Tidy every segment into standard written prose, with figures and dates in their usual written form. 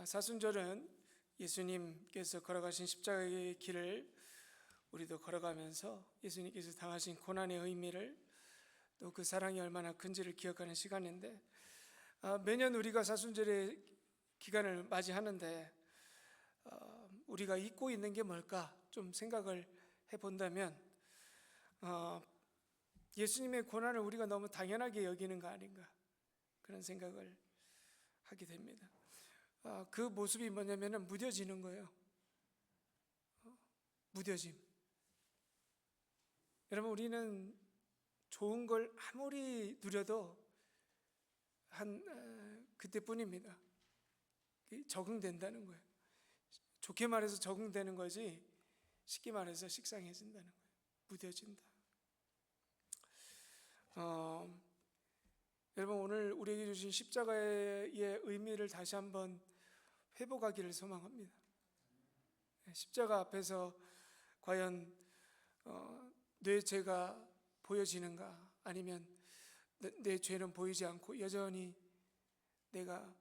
사순절은 예수님께서 걸어가신 십자가의 길을 우리도 걸어가면서 예수님께서 당하신 고난의 의미를, 또 그 사랑이 얼마나 큰지를 기억하는 시간인데, 매년 우리가 사순절의 기간을 맞이하는데 우리가 잊고 있는 게 뭘까 좀 생각을 해본다면 예수님의 고난을 우리가 너무 당연하게 여기는 거 아닌가, 그런 생각을 하게 됩니다. 그 모습이 뭐냐면 무뎌지는 거예요. 무뎌짐. 여러분, 우리는 좋은 걸 아무리 누려도 그때뿐입니다. 적응된다는 거예요. 좋게 말해서 적응되는 거지, 쉽게 말해서 식상해진다는 거예요. 무뎌진다. 여러분, 오늘 우리에게 주신 십자가의 의미를 다시 한번 회복하기를 소망합니다. 십자가 앞에서 과연 내 죄가 보여지는가, 아니면 내 죄는 보이지 않고 여전히 내가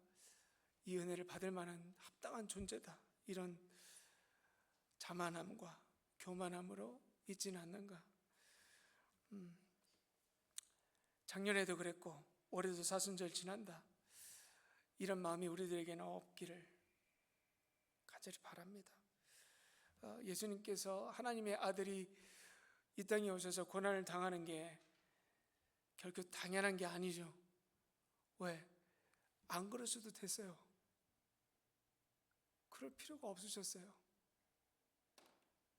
이 은혜를 받을 만한 합당한 존재다, 이런 자만함과 교만함으로 있지는 않는가. 작년에도 그랬고 올해도 사순절 지난다, 이런 마음이 우리들에게는 없기를 간절히 바랍니다. 예수님께서 하나님의 아들이 이 땅에 오셔서 고난을 당하는 게 결코 당연한 게 아니죠. 왜? 안 그러셔도 됐어요. 그럴 필요가 없으셨어요.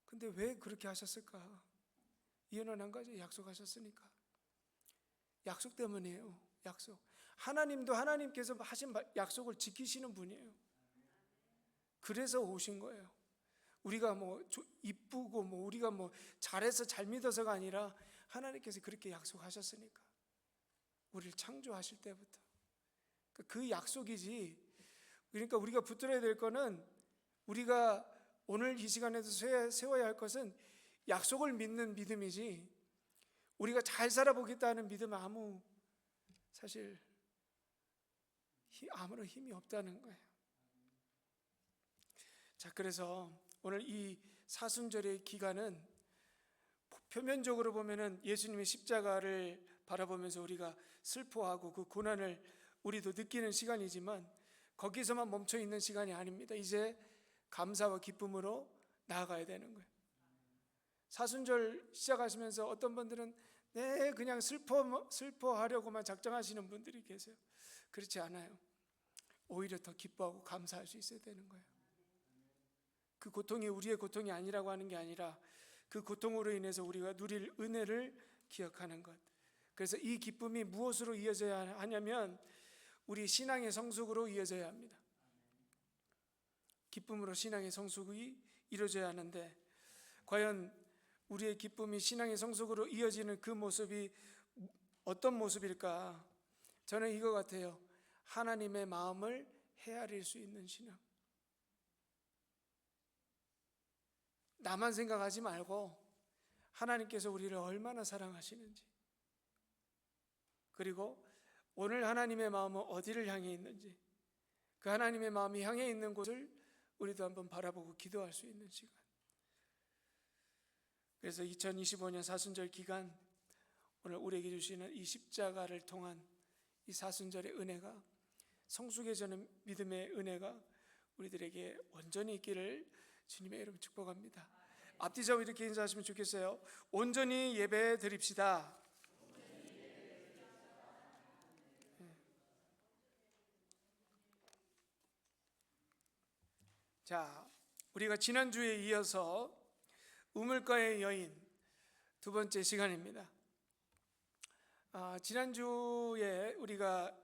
근데 왜 그렇게 하셨을까? 이유는 한 가지, 약속하셨으니까. 약속 때문이에요. 약속. 하나님도 하나님께서 하신 약속을 지키시는 분이에요. 그래서 오신 거예요. 우리가 이쁘고 우리가 잘해서 잘 믿어서가 아니라 하나님께서 그렇게 약속하셨으니까. 우리를 창조하실 때부터 그 약속이지. 그러니까 우리가 붙들어야 될 거는, 우리가 오늘 이 시간에도 세워야 할 것은 약속을 믿는 믿음이지, 우리가 잘 살아보겠다는 믿음은 사실 아무런 힘이 없다는 거예요. 자, 그래서 오늘 이 사순절의 기간은 표면적으로 보면은 예수님의 십자가를 바라보면서 우리가 슬퍼하고 그 고난을 우리도 느끼는 시간이지만, 거기서만 멈춰 있는 시간이 아닙니다. 이제 감사와 기쁨으로 나아가야 되는 거예요. 사순절 시작하시면서 어떤 분들은 그냥 슬퍼하려고만 작정하시는 분들이 계세요. 그렇지 않아요. 오히려 더 기뻐하고 감사할 수 있어야 되는 거예요. 그 고통이 우리의 고통이 아니라고 하는 게 아니라, 그 고통으로 인해서 우리가 누릴 은혜를 기억하는 것. 그래서 이 기쁨이 무엇으로 이어져야 하냐면 우리 신앙의 성숙으로 이어져야 합니다. 기쁨으로 신앙의 성숙이 이루어져야 하는데, 과연 우리의 기쁨이 신앙의 성숙으로 이어지는 그 모습이 어떤 모습일까? 저는 이거 같아요. 하나님의 마음을 헤아릴 수 있는 신앙. 나만 생각하지 말고 하나님께서 우리를 얼마나 사랑하시는지, 그리고 오늘 하나님의 마음은 어디를 향해 있는지, 그 하나님의 마음이 향해 있는 곳을 우리도 한번 바라보고 기도할 수 있는 시간. 그래서 2025년 사순절 기간, 오늘 우리에게 주시는 이 십자가를 통한 이 사순절의 은혜가, 성숙해지는 믿음의 은혜가 우리들에게 온전히 있기를 주님의 이름으로 축복합니다. 앞뒤적으로 이렇게 인사하시면 좋겠어요. 온전히 예배 드립시다. 자, 우리가 지난주에 이어서 우물가의 여인 두 번째 시간입니다. 지난주에 우리가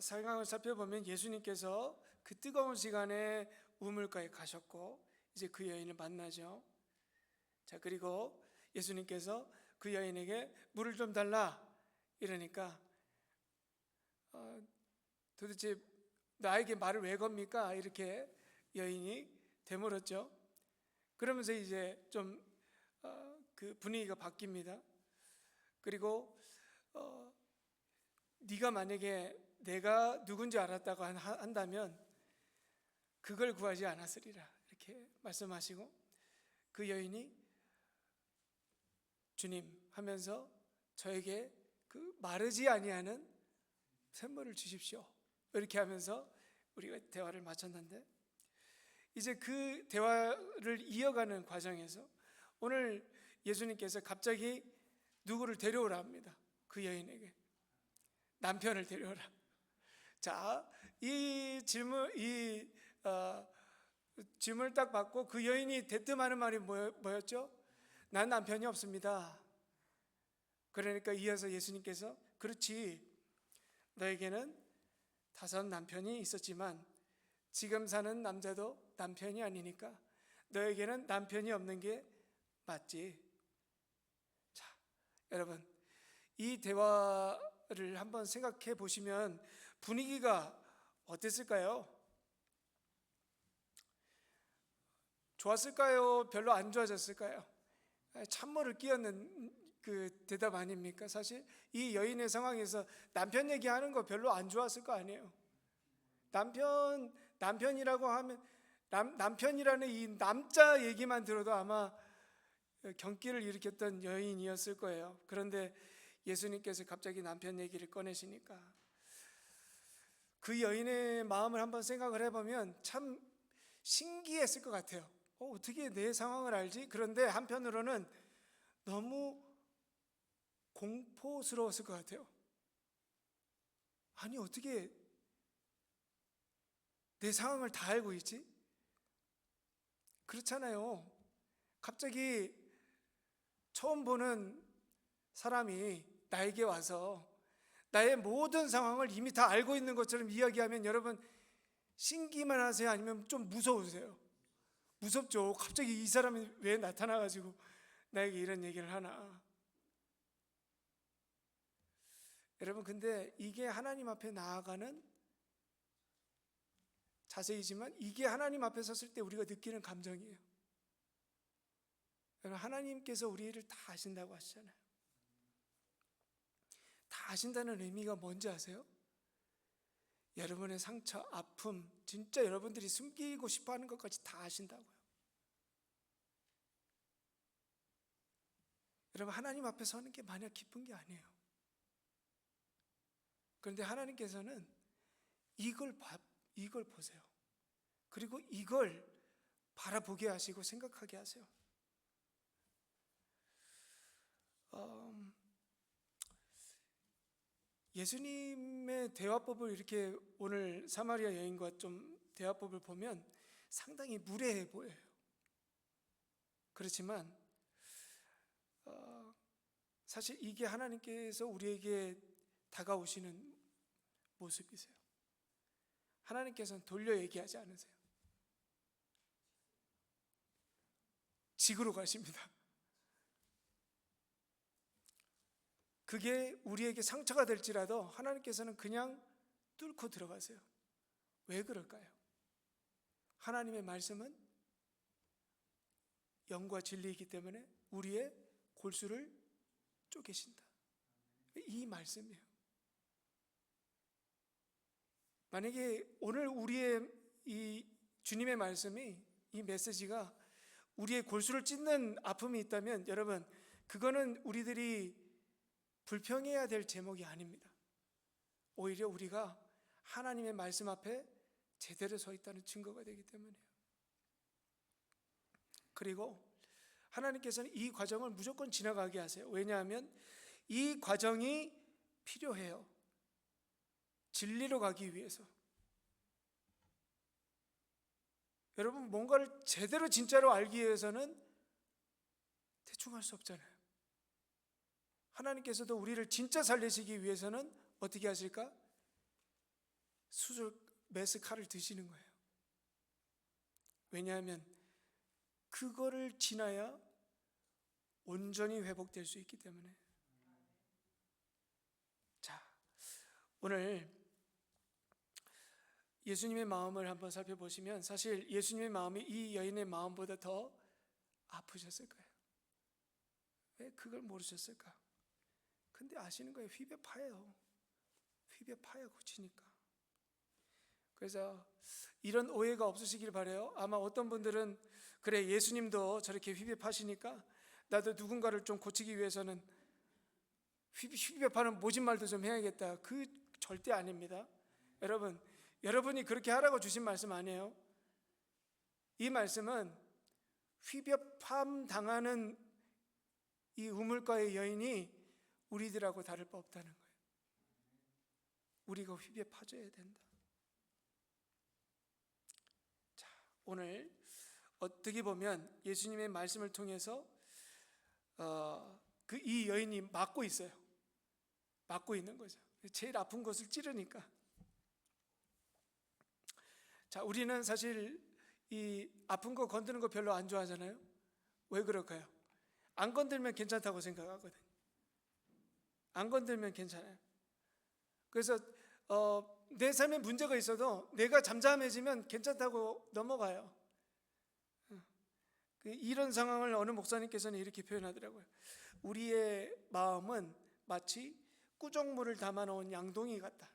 상황을 살펴보면 예수님께서 그 뜨거운 시간에 우물가에 가셨고, 이제 그 여인을 만나죠. 자, 그리고 예수님께서 그 여인에게 물을 좀 달라 이러니까 도대체 나에게 말을 왜 겁니까? 이렇게 여인이 되물었죠. 그러면서 이제 좀 그 분위기가 바뀝니다. 그리고 네가 만약에 내가 누군지 알았다고 한다면 그걸 구하지 않았으리라 이렇게 말씀하시고 그 여인이 주님 하면서 저에게 그 마르지 아니하는 샘물을 주십시오 이렇게 하면서 우리가 대화를 마쳤는데, 이제 그 대화를 이어가는 과정에서 오늘 예수님께서 갑자기 누구를 데려오라 합니다. 그 여인에게 남편을 데려오라. 자, 이 질문을 딱 받고 그 여인이 대뜸하는 말이 뭐였죠? 난 남편이 없습니다. 그러니까 이어서 예수님께서 그렇지, 너에게는 5 남편이 있었지만 지금 사는 남자도 남편이 아니니까 너에게는 남편이 없는 게 맞지. 자, 여러분, 이 대화를 한번 생각해 보시면 분위기가 어땠을까요? 좋았을까요? 별로 안 좋아졌을까요? 찬물을 끼얹는 그 대답 아닙니까? 사실 이 여인의 상황에서 남편 얘기하는 거 별로 안 좋았을 거 아니에요. 남편이라고 하면 남편이라는 이 남자 얘기만 들어도 아마 경기를 일으켰던 여인이었을 거예요. 그런데 예수님께서 갑자기 남편 얘기를 꺼내시니까 그 여인의 마음을 한번 생각을 해보면 참 신기했을 것 같아요. 어떻게 내 상황을 알지? 그런데 한편으로는 너무 공포스러웠을 것 같아요. 아니, 어떻게 내 상황을 다 알고 있지? 그렇잖아요. 갑자기 처음 보는 사람이 나에게 와서 나의 모든 상황을 이미 다 알고 있는 것처럼 이야기하면 여러분 신기만 하세요? 아니면 좀 무서우세요? 무섭죠. 갑자기 이 사람이 왜 나타나가지고 나에게 이런 얘기를 하나. 여러분, 근데 이게 하나님 앞에 나아가는 자세이지만 이게 하나님 앞에 섰을 때 우리가 느끼는 감정이에요. 여러분, 하나님께서 우리를 다 아신다고 하시잖아요. 다 아신다는 의미가 뭔지 아세요? 여러분의 상처, 아픔, 진짜 여러분들이 숨기고 싶어 하는 것까지 다 아신다고요. 여러분, 하나님 앞에 서는 게 마냥 기쁜 게 아니에요. 그런데 하나님께서는 이걸 보세요. 그리고 이걸 바라보게 하시고 생각하게 하세요. 예수님의 대화법을 이렇게 오늘 사마리아 여인과 좀 대화법을 보면 상당히 무례해 보여요. 그렇지만 사실 이게 하나님께서 우리에게 다가오시는 모습이세요. 하나님께서는 돌려 얘기하지 않으세요. 직으로 가십니다. 그게 우리에게 상처가 될지라도 하나님께서는 그냥 뚫고 들어가세요. 왜 그럴까요? 하나님의 말씀은 영과 진리이기 때문에 우리의 골수를 쪼개신다. 이 말씀이에요. 만약에 오늘 우리의 이 주님의 말씀이, 이 메시지가 우리의 골수를 찢는 아픔이 있다면 여러분, 그거는 우리들이 불평해야 될 제목이 아닙니다. 오히려 우리가 하나님의 말씀 앞에 제대로 서 있다는 증거가 되기 때문이에요. 그리고 하나님께서는 이 과정을 무조건 지나가게 하세요. 왜냐하면 이 과정이 필요해요. 진리로 가기 위해서. 여러분, 뭔가를 제대로 진짜로 알기 위해서는 대충 할 수 없잖아요. 하나님께서도 우리를 진짜 살리시기 위해서는 어떻게 하실까? 수술 메스 칼을 드시는 거예요. 왜냐하면 그거를 지나야 온전히 회복될 수 있기 때문에. 자, 오늘 예수님의 마음을 한번 살펴보시면 사실 예수님의 마음이 이 여인의 마음보다 더 아프셨을 거예요. 왜 그걸 모르셨을까? 근데 아시는 거예요. 휘벼 파요. 휘벼 파요, 고치니까. 그래서 이런 오해가 없으시길 바라요. 아마 어떤 분들은 그래, 예수님도 저렇게 휘비파시니까 나도 누군가를 좀 고치기 위해서는 휘비파는 모진말도 좀 해야겠다. 그 절대 아닙니다. 여러분이 그렇게 하라고 주신 말씀 아니에요. 이 말씀은 휘벼팜 당하는 이 우물가의 여인이 우리들하고 다를 바 없다는 거예요. 우리가 휘벼파줘야 된다. 자, 오늘 어떻게 보면 예수님의 말씀을 통해서 이 여인이 막고 있어요. 막고 있는 거죠. 제일 아픈 곳을 찌르니까. 자, 우리는 사실 이 아픈 거 건드는 거 별로 안 좋아하잖아요. 왜 그럴까요? 안 건들면 괜찮다고 생각하거든요. 안 건들면 괜찮아요. 그래서 내 삶에 문제가 있어도 내가 잠잠해지면 괜찮다고 넘어가요. 이런 상황을 어느 목사님께서는 이렇게 표현하더라고요. 우리의 마음은 마치 꾸정물을 담아놓은 양동이 같다.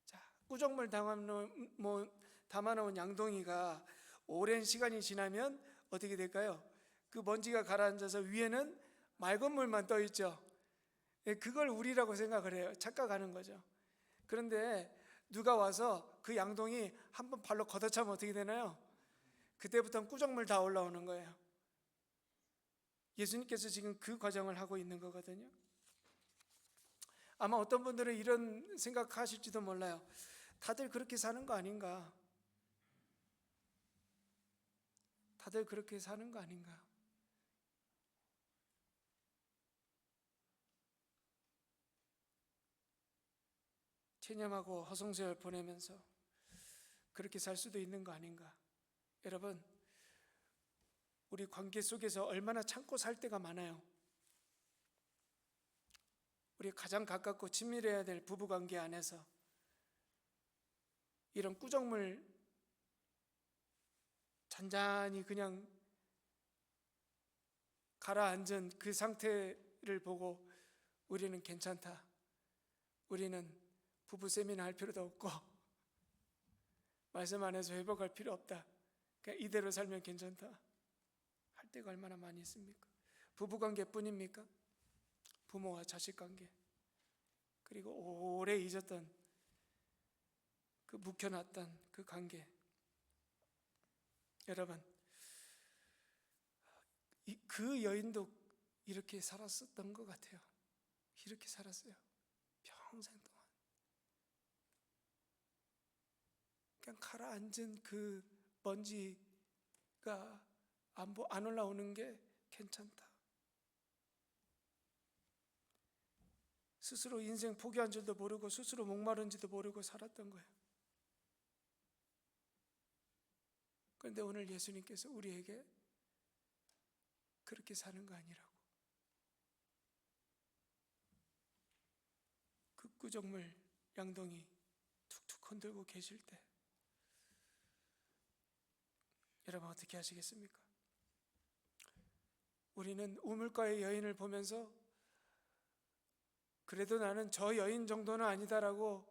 자, 꾸정물 담아놓은 양동이가 오랜 시간이 지나면 어떻게 될까요? 그 먼지가 가라앉아서 위에는 맑은 물만 떠 있죠. 그걸 우리라고 생각을 해요. 착각하는 거죠. 그런데 누가 와서 그 양동이 한번 발로 걷어차면 어떻게 되나요? 그때부터는 꾸정물 다 올라오는 거예요. 예수님께서 지금 그 과정을 하고 있는 거거든요. 아마 어떤 분들은 이런 생각하실지도 몰라요. 다들 그렇게 사는 거 아닌가? 다들 그렇게 사는 거 아닌가? 체념하고 허송세월 보내면서 그렇게 살 수도 있는 거 아닌가? 여러분, 우리 관계 속에서 얼마나 참고 살 때가 많아요. 우리 가장 가깝고 친밀해야 될 부부관계 안에서 이런 꾸정물 잔잔히 그냥 가라앉은 그 상태를 보고 우리는 괜찮다, 우리는 부부 세미나 할 필요도 없고 말씀 안에서 회복할 필요 없다, 그냥 이대로 살면 괜찮다 할 때가 얼마나 많이 있습니까? 부부관계뿐입니까? 부모와 자식관계, 그리고 오래 잊었던 그 묵혀놨던 그 관계. 여러분, 그 여인도 이렇게 살았었던 것 같아요. 이렇게 살았어요. 평생 동안 그냥 가라앉은 그 먼지가 안 올라오는 게 괜찮다. 스스로 인생 포기한 줄도 모르고 스스로 목마른지도 모르고 살았던 거예요. 그런데 오늘 예수님께서 우리에게 그렇게 사는 거 아니라고, 그 꾸정물 양동이 툭툭 흔들고 계실 때 여러분 어떻게 하시겠습니까? 우리는 우물가의 여인을 보면서 그래도 나는 저 여인 정도는 아니다라고,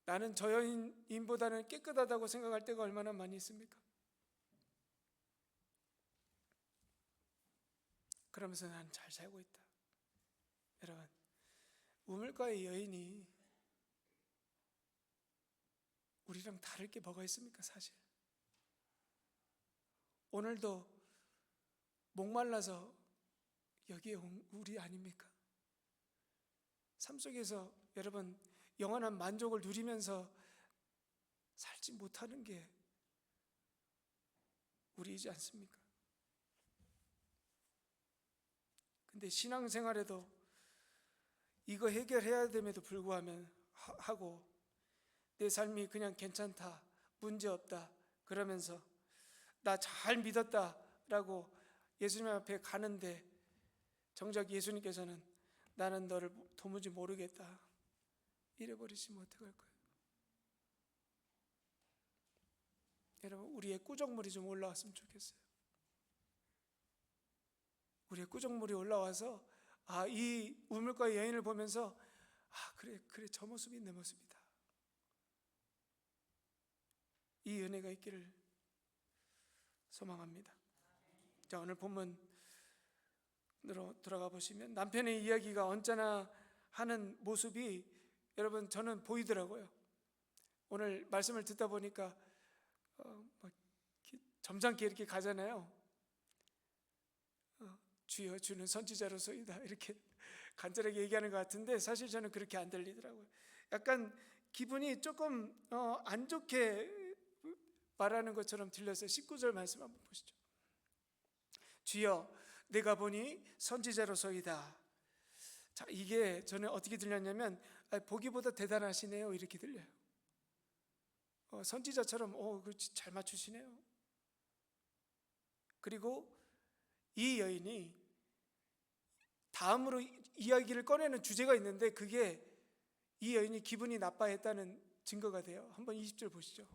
나는 저 여인보다는 깨끗하다고 생각할 때가 얼마나 많이 있습니까? 그러면서 난 잘 살고 있다. 여러분, 우물가의 여인이 우리랑 다를 게 뭐가 있습니까? 사실 오늘도 목말라서 여기에 온 우리 아닙니까? 삶 속에서 여러분 영원한 만족을 누리면서 살지 못하는 게 우리이지 않습니까? 근데 신앙생활에도 이거 해결해야 됨에도 불구하고 내 삶이 그냥 괜찮다, 문제없다 그러면서 나 잘 믿었다라고 예수님 앞에 가는데 정작 예수님께서는 나는 너를 도무지 모르겠다 이래버리시면 어떡할 거예요? 여러분, 우리의 꾸정물이 좀 올라왔으면 좋겠어요. 우리의 꾸정물이 올라와서 이 우물가의 여인을 보면서 그래 저 모습이 내 모습이다. 이 은혜가 있기를 소망합니다. 자, 오늘 본문으로 들어가 보시면 남편의 이야기가 언짢아 하는 모습이 여러분 저는 보이더라고요. 오늘 말씀을 듣다 보니까 점잖게 이렇게 가잖아요. 주여 주는 선지자로서이다 이렇게 간절하게 얘기하는 것 같은데 사실 저는 그렇게 안 들리더라고요. 약간 기분이 조금 안 좋게 말하는 것처럼 들려서 19절 말씀 한번 보시죠. 주여 내가 보니 선지자로서이다. 자, 이게 저는 어떻게 들렸냐면 보기보다 대단하시네요 이렇게 들려요. 선지자처럼 그렇지 잘 맞추시네요. 그리고 이 여인이 다음으로 이야기를 꺼내는 주제가 있는데 그게 이 여인이 기분이 나빠했다는 증거가 돼요. 한번 20절 보시죠.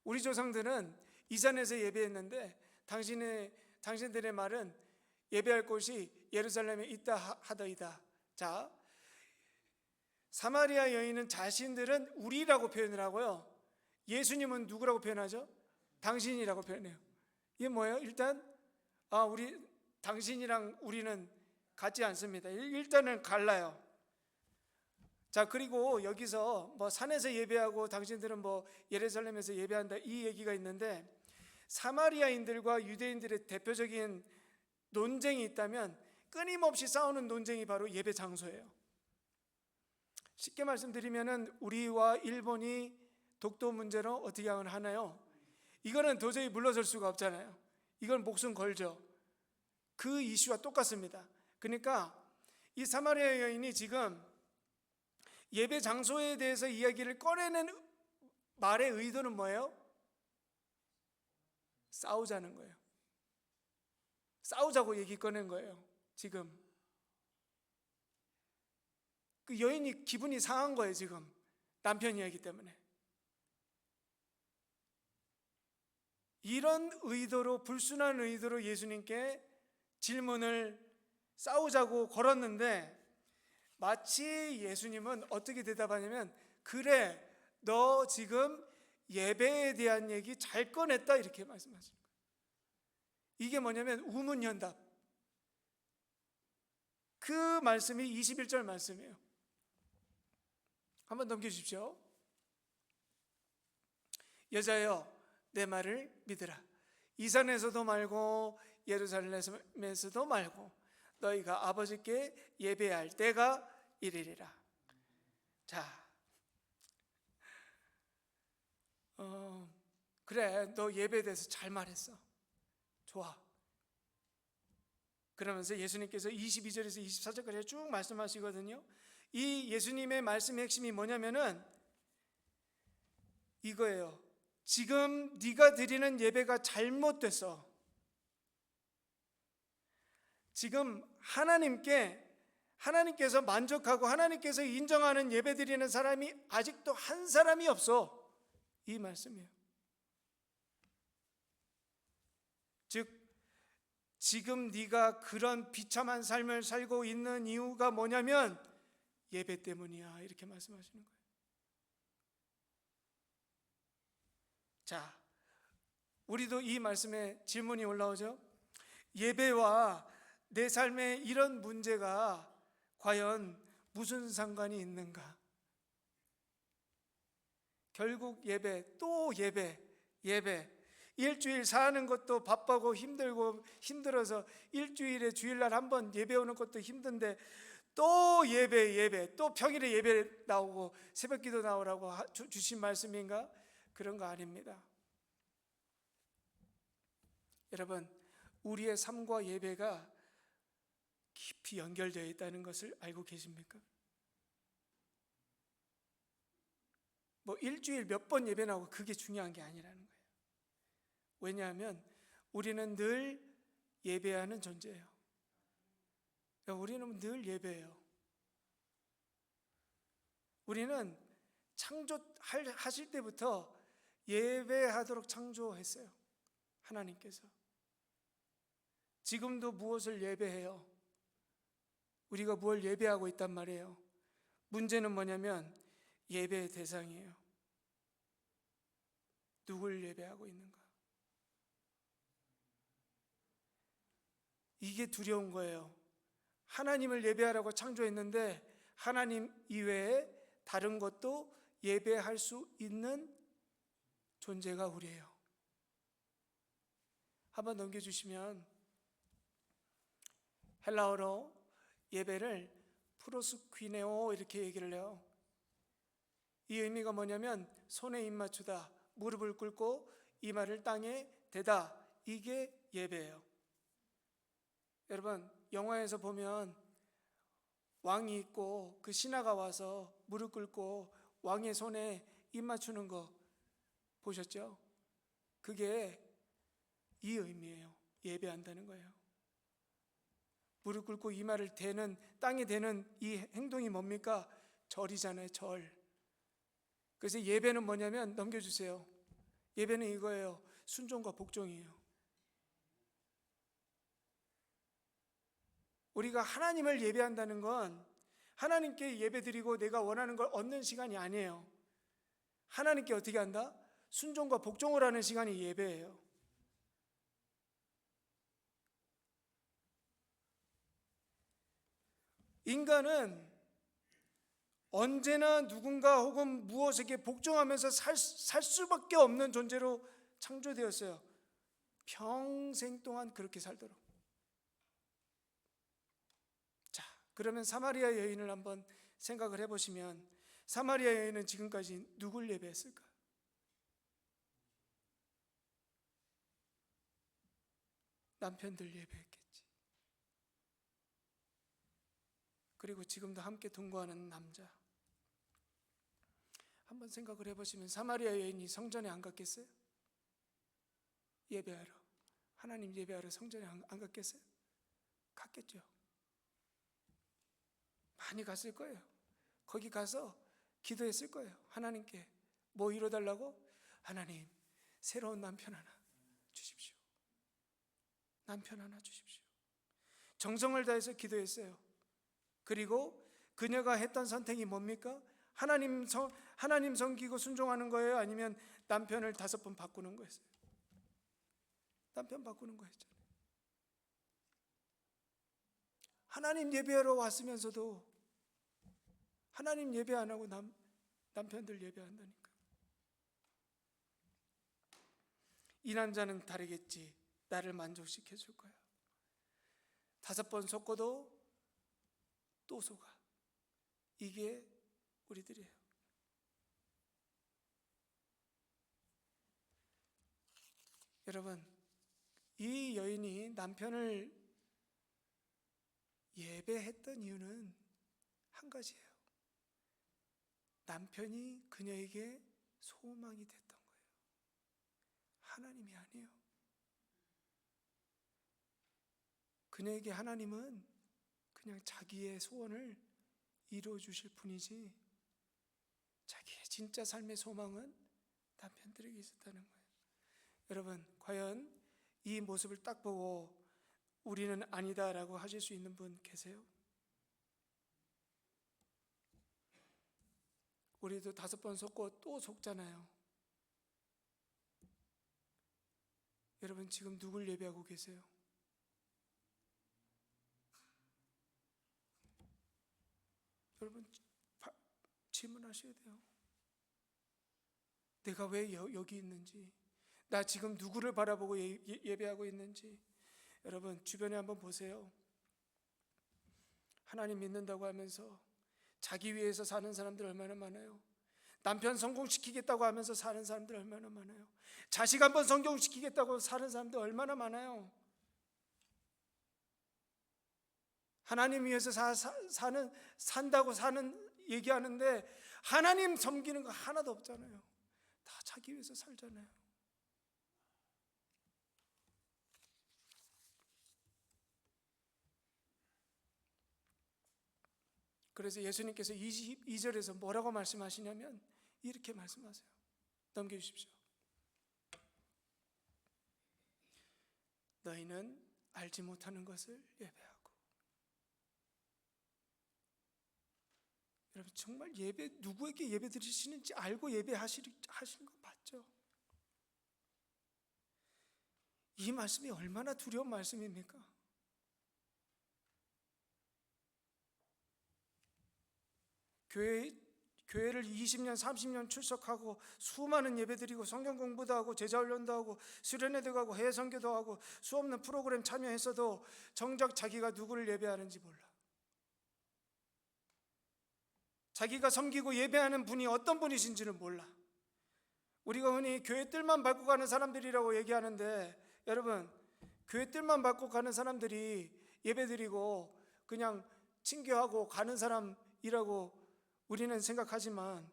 우리 조상들은 이 산에서 예배했는데 당신들의 말은 예배할 곳이 예루살렘에 있다 하더이다. 자, 사마리아 여인은 자신들은 우리라고 표현을 하고요. 예수님은 누구라고 표현하죠? 당신이라고 표현해요. 이게 뭐예요? 일단 당신이랑 우리는 같지 않습니다. 일단은 갈라요. 자, 그리고 여기서 산에서 예배하고 당신들은 예루살렘에서 예배한다 이 얘기가 있는데 사마리아인들과 유대인들의 대표적인 논쟁이 있다면 끊임없이 싸우는 논쟁이 바로 예배 장소예요. 쉽게 말씀드리면은 우리와 일본이 독도 문제로 어떻게 하나요? 이거는 도저히 물러설 수가 없잖아요. 이건 목숨 걸죠. 그 이슈와 똑같습니다. 그러니까 이 사마리아 여인이 지금 예배 장소에 대해서 이야기를 꺼내는 말의 의도는 뭐예요? 싸우자는 거예요. 싸우자고 얘기 꺼낸 거예요. 지금 그 여인이 기분이 상한 거예요. 지금 남편 이야기 때문에. 이런 의도로, 불순한 의도로 예수님께 질문을 싸우자고 걸었는데 마치 예수님은 어떻게 대답하냐면 그래 너 지금 예배에 대한 얘기 잘 꺼냈다 이렇게 말씀하시는 거예요. 이게 뭐냐면 우문현답. 그 말씀이 21절 말씀이에요. 한번 넘겨주십시오. 여자여 내 말을 믿으라. 이 산에서도 말고 예루살렘에서도 말고 너희가 아버지께 예배할 때가 이르리라. 자, 그래 너 예배에 대해서 잘 말했어. 좋아. 그러면서 예수님께서 22절에서 24절까지 쭉 말씀하시거든요. 이 예수님의 말씀의 핵심이 뭐냐면은 이거예요. 지금 네가 드리는 예배가 잘못됐어. 지금 하나님께서 만족하고 하나님께서 인정하는 예배 드리는 사람이 아직도 한 사람이 없어. 이 말씀이에요. 즉 지금 네가 그런 비참한 삶을 살고 있는 이유가 뭐냐면 예배 때문이야. 이렇게 말씀하시는 거예요. 자, 우리도 이 말씀에 질문이 올라오죠. 예배와 내 삶에 이런 문제가 과연 무슨 상관이 있는가? 결국 예배, 또 예배. 일주일 사는 것도 바쁘고 힘들어서 일주일에 주일날 한번 예배 오는 것도 힘든데 또 예배, 또 평일에 예배 나오고 새벽기도 나오라고 주신 말씀인가? 그런 거 아닙니다. 여러분, 우리의 삶과 예배가 깊이 연결되어 있다는 것을 알고 계십니까? 일주일 몇 번 예배 나오고 그게 중요한 게 아니라는 거예요. 왜냐하면 우리는 늘 예배하는 존재예요. 우리는 늘 예배해요. 우리는 창조하실 때부터 예배하도록 창조했어요. 하나님께서. 지금도 무엇을 예배해요? 우리가 무엇을 예배하고 있단 말이에요. 문제는 뭐냐면 예배의 대상이에요. 누굴 예배하고 있는가? 이게 두려운 거예요. 하나님을 예배하라고 창조했는데 하나님 이외에 다른 것도 예배할 수 있는 존재가 우리예요. 한번 넘겨주시면, 헬라어로 예배를 프로스퀴네오 이렇게 얘기를 해요. 이 의미가 뭐냐면 손에 입 맞추다, 무릎을 꿇고 이마를 땅에 대다, 이게 예배예요. 여러분, 영화에서 보면 왕이 있고 그 신하가 와서 무릎 꿇고 왕의 손에 입 맞추는 거 보셨죠? 그게 이 의미예요. 예배한다는 거예요. 무릎 꿇고 이마를 대는, 땅에 대는 이 행동이 뭡니까? 절이잖아요, 절. 그래서 예배는 뭐냐면, 넘겨주세요. 예배는 이거예요. 순종과 복종이에요. 우리가 하나님을 예배한다는 건 하나님께 예배드리고 내가 원하는 걸 얻는 시간이 아니에요. 하나님께 어떻게 한다? 순종과 복종을 하는 시간이 예배예요. 인간은 언제나 누군가 혹은 무엇에게 복종하면서 살 수밖에 없는 존재로 창조되었어요. 평생 동안 그렇게 살도록. 자, 그러면 사마리아 여인을 한번 생각을 해보시면, 사마리아 여인은 지금까지 누굴 예배했을까? 남편들 예배했겠지. 그리고 지금도 함께 동거하는 남자. 한번 생각을 해보시면 사마리아 여인이 성전에 안 갔겠어요? 예배하러, 하나님 예배하러 성전에 안 갔겠어요? 갔겠죠. 많이 갔을 거예요. 거기 가서 기도했을 거예요. 하나님께 뭐 이뤄달라고? 하나님, 새로운 남편 하나 주십시오. 남편 하나 주십시오. 정성을 다해서 기도했어요. 그리고 그녀가 했던 선택이 뭡니까? 하나님 섬기고 순종하는 거예요? 아니면 남편을 5번 바꾸는 거였어요? 남편 바꾸는 거였잖아요. 하나님 예배하러 왔으면서도 하나님 예배 안 하고 남편들 예배한다니까. 이 남자는 다르겠지. 나를 만족시켜 줄 거야. 5번 속고도 또 속아. 이게 우리들이에요. 여러분, 이 여인이 남편을 예배했던 이유는 한 가지예요. 남편이 그녀에게 소망이 됐던 거예요. 하나님이 아니에요. 그녀에게 하나님은 그냥 자기의 소원을 이루어 주실 뿐이지, 자기의 진짜 삶의 소망은 남편들에게 있었다는 거예요. 여러분, 과연 이 모습을 딱 보고 우리는 아니다라고 하실 수 있는 분 계세요? 우리도 5번 속고 또 속잖아요. 여러분, 지금 누굴 예배하고 계세요? 여러분, 질문하셔야 돼요. 내가 왜 여기 있는지, 나 지금 누구를 바라보고 예배하고 있는지. 여러분, 주변에 한번 보세요. 하나님 믿는다고 하면서 자기 위해서 사는 사람들 얼마나 많아요. 남편 성공시키겠다고 하면서 사는 사람들 얼마나 많아요. 자식 한번 성공시키겠다고 사는 사람들 얼마나 많아요. 하나님 위해서 산다고 얘기하는데 하나님 섬기는 거 하나도 없잖아요. 다 자기 위해서 살잖아요. 그래서 예수님께서 22절에서 뭐라고 말씀하시냐면 이렇게 말씀하세요. 넘겨주십시오. 너희는 알지 못하는 것을 예배하고. 여러분, 정말 누구에게 예배 드리시는지 알고 예배하시는 거 맞죠? 이 말씀이 얼마나 두려운 말씀입니까? 교회를 20년, 30년 출석하고 수많은 예배드리고 성경 공부도 하고 제자 훈련도 하고 수련회도 가고 해외 선교도 하고 수없는 프로그램 참여했어도 정작 자기가 누구를 예배하는지 몰라. 자기가 섬기고 예배하는 분이 어떤 분이신지를 몰라. 우리가 흔히 교회 뜰만 밟고 가는 사람들이라고 얘기하는데, 여러분, 교회 뜰만 밟고 가는 사람들이 예배드리고 그냥 친교하고 가는 사람이라고 우리는 생각하지만,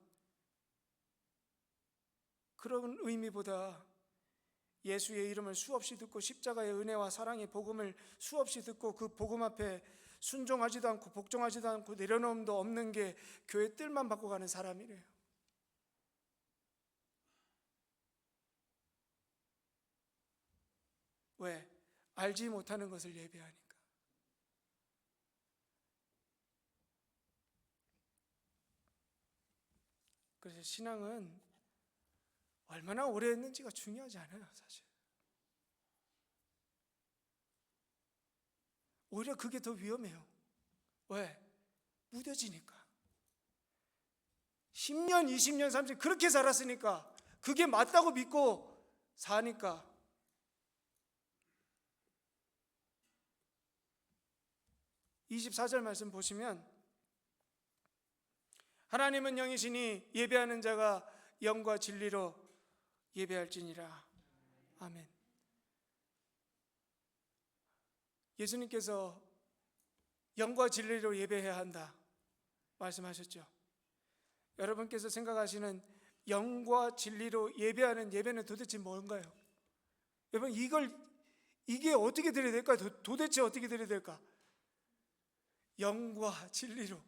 그런 의미보다 예수의 이름을 수없이 듣고 십자가의 은혜와 사랑의 복음을 수없이 듣고 그 복음 앞에 순종하지도 않고 복종하지도 않고 내려놓음도 없는 게 교회 뜰만 받고 가는 사람이래요. 왜? 알지 못하는 것을 예배하니까. 그래서 신앙은 얼마나 오래 했는지가 중요하지 않아요, 사실. 오히려 그게 더 위험해요. 왜? 무뎌지니까. 10년, 20년, 30년 그렇게 살았으니까, 그게 맞다고 믿고 사니까. (24절) 말씀 보시면, 하나님은 영이시니 예배하는 자가 영과 진리로 예배할지니라. 아멘. 예수님께서 영과 진리로 예배해야 한다 말씀하셨죠. 여러분께서 생각하시는 영과 진리로 예배하는 예배는 도대체 뭔가요? 여러분, 이게 어떻게 드려야 될까요? 도대체 어떻게 드려야 될까? 영과 진리로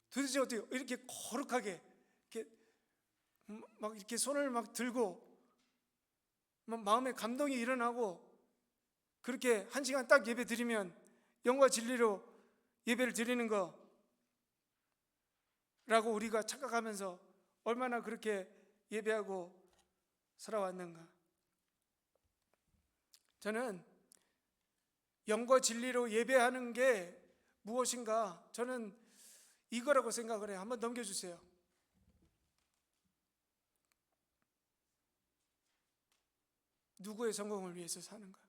도대체 어떻게 이렇게 거룩하게 이렇게 손을 막 들고 마음에 감동이 일어나고 그렇게 1시간 딱 예배 드리면 영과 진리로 예배를 드리는 거라고 우리가 착각하면서 얼마나 그렇게 예배하고 살아왔는가. 저는 영과 진리로 예배하는 게 무엇인가, 저는 이거라고 생각을 해요. 한번 넘겨주세요. 누구의 성공을 위해서 사는가?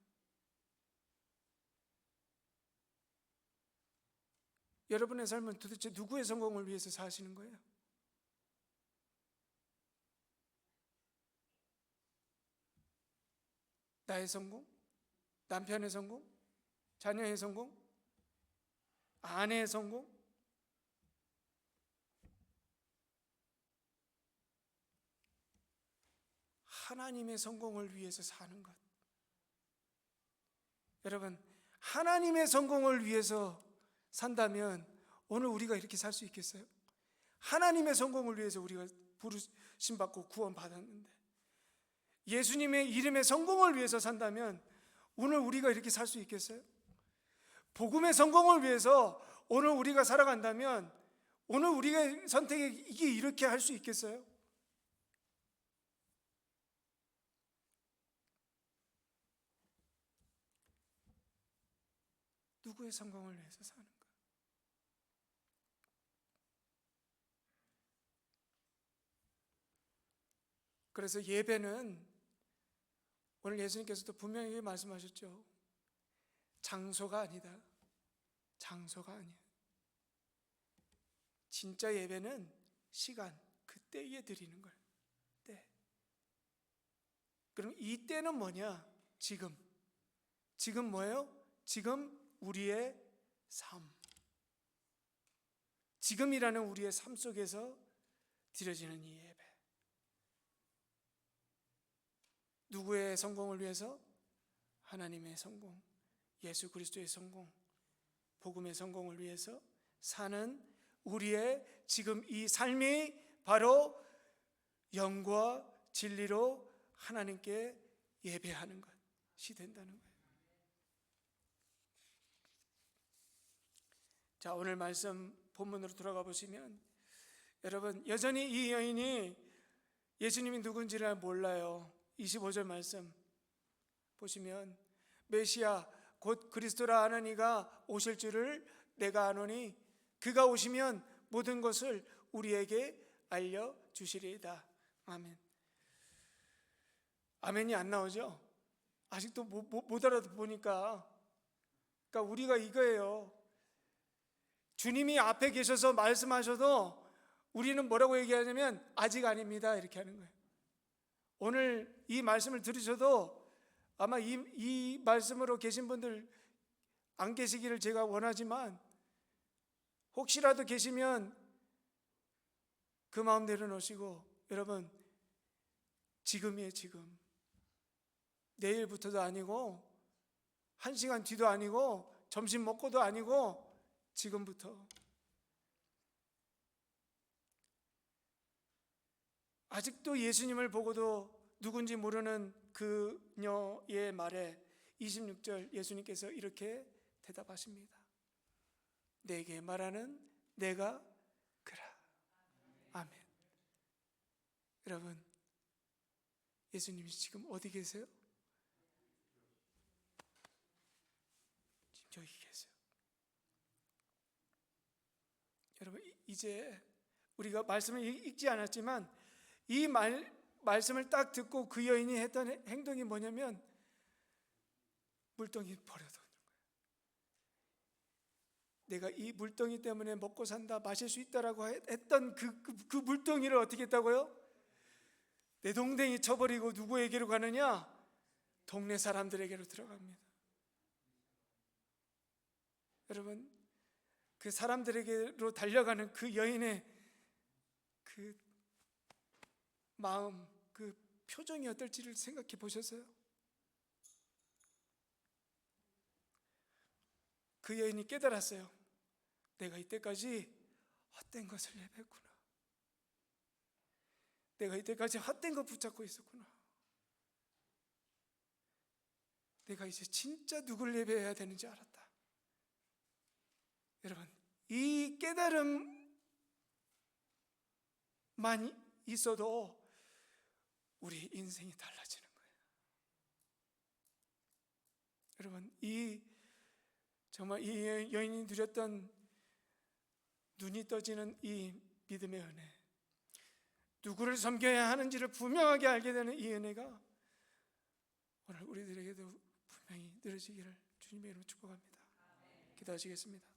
여러분의 삶은 도대체 누구의 성공을 위해서 사시는 거예요? 나의 성공? 남편의 성공? 자녀의 성공? 아내의 성공? 하나님의 성공을 위해서 사는 것. 여러분, 하나님의 성공을 위해서 산다면 오늘 우리가 이렇게 살 수 있겠어요? 하나님의 성공을 위해서 우리가 부르심 받고 구원 받았는데, 예수님의 이름의 성공을 위해서 산다면 오늘 우리가 이렇게 살 수 있겠어요? 복음의 성공을 위해서 오늘 우리가 살아간다면 오늘 우리가 선택이 이게 이렇게 할 수 있겠어요? 누구의 성공을 위해서 사는가? 그래서 예배는 오늘 예수님께서도 분명히 말씀하셨죠. 장소가 아니다. 장소가 아니야. 진짜 예배는 시간, 그때에 드리는 걸. 때. 그럼 이 때는 뭐냐? 지금. 지금 뭐예요? 지금 우리의 삶. 지금이라는 우리의 삶 속에서 드려지는 이 예배. 누구의 성공을 위해서? 하나님의 성공, 예수 그리스도의 성공, 복음의 성공을 위해서 사는 우리의 지금 이 삶이 바로 영과 진리로 하나님께 예배하는 것이 된다는 거예요. 자, 오늘 말씀 본문으로 돌아가 보시면, 여러분, 여전히 이 여인이 예수님이 누군지를 몰라요. 25절 말씀, 보시면 메시아 곧 그리스도라 하는 이가 오실 줄을 내가 아노니 그가 오시면 모든 것을 우리에게 알려주시리이다. 아멘. 아멘이 안 나오죠? 아직도 못 알아보니까. 그러니까 우리가 이거예요. 주님이 앞에 계셔서 말씀하셔도 우리는 뭐라고 얘기하냐면 아직 아닙니다 이렇게 하는 거예요. 오늘 이 말씀을 들으셔도 아마 이 말씀으로 계신 분들 안 계시기를 제가 원하지만 혹시라도 계시면 그 마음 내려놓으시고, 여러분 지금이에요. 지금. 내일부터도 아니고 1시간 뒤도 아니고 점심 먹고도 아니고 지금부터. 아직도 예수님을 보고도 누군지 모르는 그녀의 말에 26절 예수님께서 이렇게 대답하십니다. 내게 말하는 내가 그라. 아멘. 여러분, 예수님이 지금 어디 계세요? 지금 여기 계세요. 여러분, 이제 우리가 말씀을 읽지 않았지만 이 말씀을 딱 듣고 그 여인이 했던 행동이 뭐냐면 물동이 버려두는 거예요. 내가 이 물동이 때문에 먹고 산다, 마실 수 있다라고 했던 그 물동이를 어떻게 했다고요? 내 동댕이 쳐버리고 누구에게로 가느냐? 동네 사람들에게로 들어갑니다. 여러분, 그 사람들에게로 달려가는 그 여인의 그 마음, 그 표정이 어떨지를 생각해 보셨어요? 그 여인이 깨달았어요. 내가 이때까지 헛된 것을 예배했구나. 내가 이때까지 헛된 것 붙잡고 있었구나. 내가 이제 진짜 누굴 예배해야 되는지 알았다. 여러분, 이 깨달음만 있어도 우리 인생이 달라지는 거예요. 여러분, 정말 이 여인이 누렸던 눈이 떠지는 이 믿음의 은혜, 누구를 섬겨야 하는지를 분명하게 알게 되는 이 은혜가 오늘 우리들에게도 분명히 누려지기를 주님의 이름으로 축복합니다. 기도하시겠습니다.